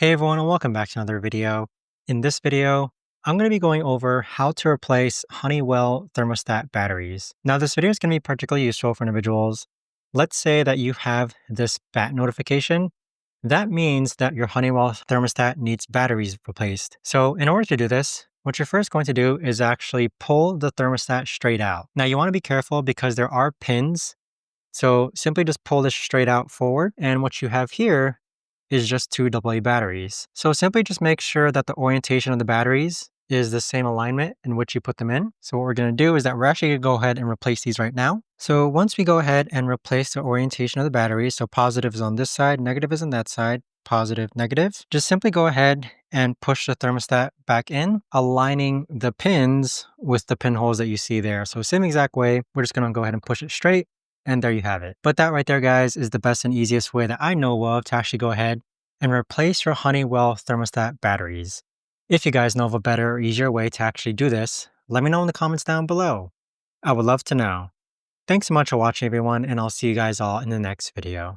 Hey everyone, and welcome back to another video. In this video, I'm going to be going over how to replace Honeywell thermostat batteries. Now, this video is going to be particularly useful for individuals. Let's say that you have this bat notification. That means that your Honeywell thermostat needs batteries replaced. So in order to do this, what you're first going to do is actually pull the thermostat straight out. Now, you want to be careful because there are pins. So simply just pull this straight out forward. And what you have here is just two AA batteries. So simply just make sure that the orientation of the batteries is the same alignment in which you put them in. So what we're going to do is that we're actually going to go ahead and replace these right now. So once we go ahead and replace the orientation of the batteries, so positive is on this side, negative is on that side, positive, negative, just simply go ahead and push the thermostat back in, aligning the pins with the pinholes that you see there. So same exact way, we're just going to go ahead and push it straight. And there you have it. But that right there, guys, is the best and easiest way that I know of to actually go ahead and replace your Honeywell thermostat batteries. If you guys know of a better or easier way to actually do this, let me know in the comments down below. I would love to know. Thanks so much for watching, everyone, and I'll see you guys all in the next video.